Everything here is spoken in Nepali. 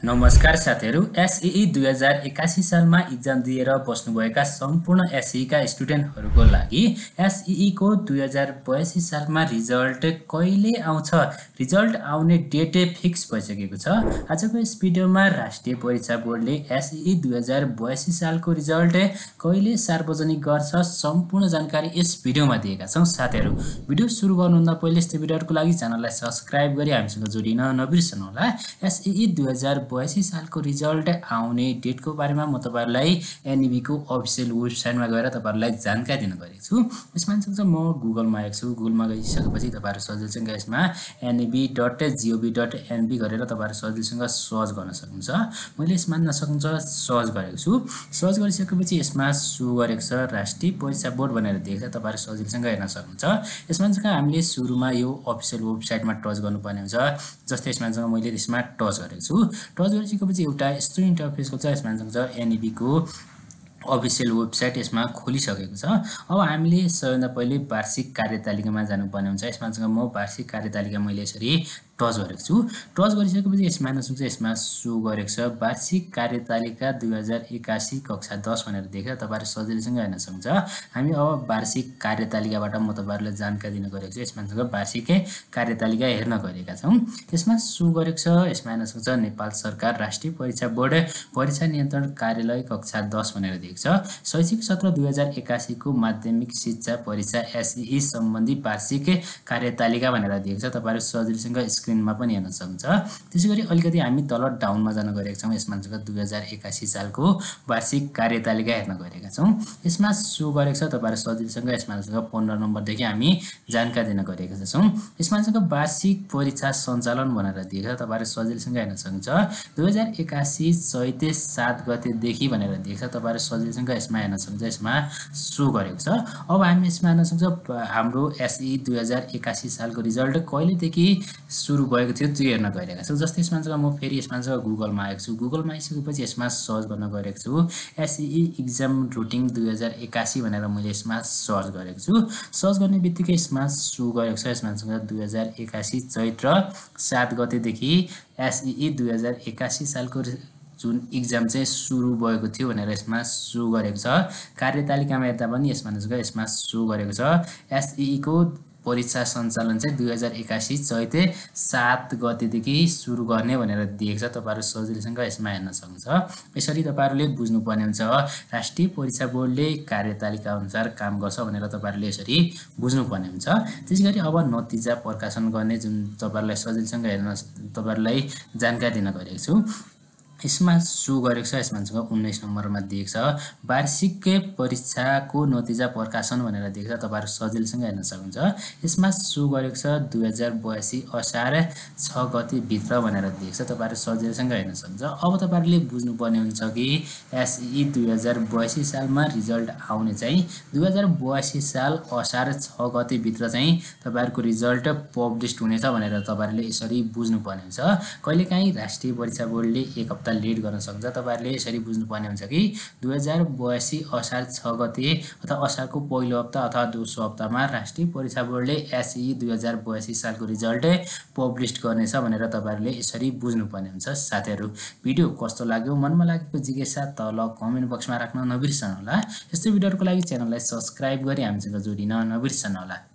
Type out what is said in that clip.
नमस्कार साथीहरु, एसईई 2081 सालमा इक्जाम दिएर बस्नुभएका सम्पूर्ण एसईई का स्टुडेन्टहरुको लागि एसईई को 2082 सालमा रिजल्ट कहिले आउँछ? रिजल्ट आउने डेट फिक्स भइसकेको छ। आजको यस भिडियोमा राष्ट्रिय परीक्षा बोर्डले एसईई 2082 सालको रिजल्ट कहिले सार्वजनिक गर्छ सम्पूर्ण जानकारी यस भिडियोमा दिएका छौं। साथीहरु, भिडियो सुरु गर्नुभन्दा पहिले यस्तो भिडियोहरुको लागि च्यानललाई सब्स्क्राइब गरी हामीसँग जोडिन नबिर्सनु होला। एसईई 2082 सालको रिजल्ट आउने डेटको बारेमा म तपाईहरुलाई एनईबी को अफिसियल वेबसाइटमा गएर तपाईहरुलाई जानकारी दिन गएको छु। यसमा चाहिँ म गुगलमा आएको छु। गुगलमा गइसकेपछि तपाईहरु सजिलैसँग यसमा neb.gov.nb गरेर तपाईहरु सजिलैसँग सर्च गर्न सक्नुहुन्छ। मैले यसमा नसक्नुहुन्छ सर्च गरेको छु। सर्च गरिसकेपछि यसमा सो गरेको छ राष्ट्रिय परीक्षा बोर्ड भनेर देख्छ। तपाईहरु सजिलैसँग हेर्न सक्नुहुन्छ। यसमा चाहिँ हामीले सुरुमा यो अफिसियल वेबसाइटमा टच गर्नुपर्ने हुन्छ। जस्तै यसमा चाहिँ मैले यसमा टच गरेको छु। टच गरिसकेपछि एउटा यस्तो इन्टरफेसको छ। यसमा चाहिँ एनईबी को अफिसियल वेबसाइट यसमा खोलिसकेको छ। अब हामीले सबैभन्दा पहिले वार्षिक कार्यतालिकामा जानुपर्ने हुन्छ। यसमा चाहिँ म वार्षिक कार्यतालिका मैले यसरी टच गरेको छु। टच गरिसकेपछि यसमा यसमा सो गरेको छ वार्षिक कार्यतालिका 2081 कक्षा 10 भनेर देखेर तपाईहरु सजिलैसँग हेर्न सक्नुहुन्छ। हामी अब वार्षिक कार्यतालिकाबाट म तपाईहरुलाई जानकारी दिन गएको छु। यसमा वार्षिक कार्यतालिका हेर्न गएका छौं। यसमा सो गरेको छ। यसमा हेर्न सक्नुहुन्छ नेपाल सरकार राष्ट्रिय परीक्षा बोर्ड परीक्षा नियन्त्रण कार्यालय कक्षा 10 भनेर देखेको छ। शैक्षिक सत्र 2081 को माध्यमिक शिक्षा परीक्षा एसईई सम्बन्धी वार्षिक कार्यतालिका भनेर दिएको छ। तपाईहरु सजिलैसँग स्क्रिनमा पनि हेर्न सक्नुहुन्छ। त्यसैगरी अलिकति हामी तल डाउनमा जान गएका छौं। यसमा 2081 सालको वार्षिक कार्यतालिका हेर्न गएका छौं। यसमा सो गरेको छ। तपाईहरु सजिलैसँग यसमा 15 नम्बरदेखि हामी जानकारी दिन गएका छौं। यसमा वार्षिक परीक्षा सञ्चालन भनेर दिएको छ। तपाईहरु सजिलैसँग हेर्न सक्नुहुन्छ। 2081 चैत 7 गतेदेखि भनेर दिएको छ। तपाईहरु सजिलैसँग यसमा हेर्न सक्नुहुन्छ। यसमा सो गरेको छ। अब हामी यसमा हेर्न सक्नुहुन्छ हाम्रो एसईई 2081 सालको रिजल्ट कहिलेदेखि सुरु भएको थियो त्यो हेर्न गइरहेका छौं। जस्तै यसमा म फेरि यसमा गुगलमा आएको छु। गुगलमा आइसकेपछि यसमा सर्च गर्न गइरहेको छु। एसईई एक्जाम रुटिन 2081 भनेर मैले यसमा सर्च गरेको छु। सर्च गर्ने बित्तिकै यसमा सो गरेको छ। यसमा 2081 चैत्र 7 गतेदेखि एसईई 2081 सालको जुन एक्जाम चाहिँ सुरु भएको थियो भनेर यसमा सो गरेको छ। कार्यतालिकामा हेर्दा पनि यसमा सो गरेको छ। एसईई को परीक्षा सञ्चालन चाहिँ 2081 चैत 7 गतेदेखि सुरु गर्ने भनेर दिएको छ। तपाईहरु सजिलैसँग यसमा हेर्न सक्नुहुन्छ। यसरी तपाईहरुले बुझ्नुपर्ने हुन्छ राष्ट्रिय परीक्षा बोर्डले कार्यतालिका अनुसार काम गर्छ भनेर तपाईहरुले यसरी बुझ्नुपर्ने हुन्छ। त्यसैगरी अब नतिजा प्रकाशन गर्ने जुन तपाईहरुलाई सजिलैसँग हेर्न तपाईहरुलाई जानकारी दिन गएको छु। यसमा सो गरेको छ। यसमा 19 नम्बरमा दिएको छ वार्षिक परीक्षाको नतिजा प्रकाशन भनेर दिएको छ। तपाईहरु सजिलैसँग हेर्न सक्नुहुन्छ। यसमा सो गरेको छ 2082 असार 6 गते भित्र भनेर दिएको छ। तपाईहरु सजिलैसँग हेर्न सक्नुहुन्छ। अब तपाईहरुले बुझ्नुपर्ने हुन्छ कि एसईई 2082 सालमा रिजल्ट आउने चाहिँ 2082 साल असार 6 गते भित्र चाहिँ तपाईहरुको रिजल्ट पब्लिश हुनेछ भनेर तपाईहरुले यसरी बुझ्नुपर्ने हुन्छ। कहिलेकाहीँ राष्ट्रिय परीक्षा बोर्डले एक हप्ता लेट गर्न सक्छ। तपाईहरुले यसरी बुझ्नुपर्ने हुन्छ कि 2082 असार 6 गते अथवा असारको पहिलो हप्ता अथवा दोस्रो हप्तामा राष्ट्रिय परीक्षा बोर्डले एसईई 2082 सालको रिजल्ट पब्लिश गर्नेछ भनेर तपाईहरुले यसरी बुझ्नुपर्ने हुन्छ। साथीहरु, भिडियो कस्तो लाग्यो मनमा लागेको जिज्ञासा तल कमेन्ट बक्समा राख्न नबिर्सनु होला। यस्तै भिडियोहरुको लागि च्यानललाई सब्स्क्राइब गरी हामीसँग जोडिन नबिर्सनु होला।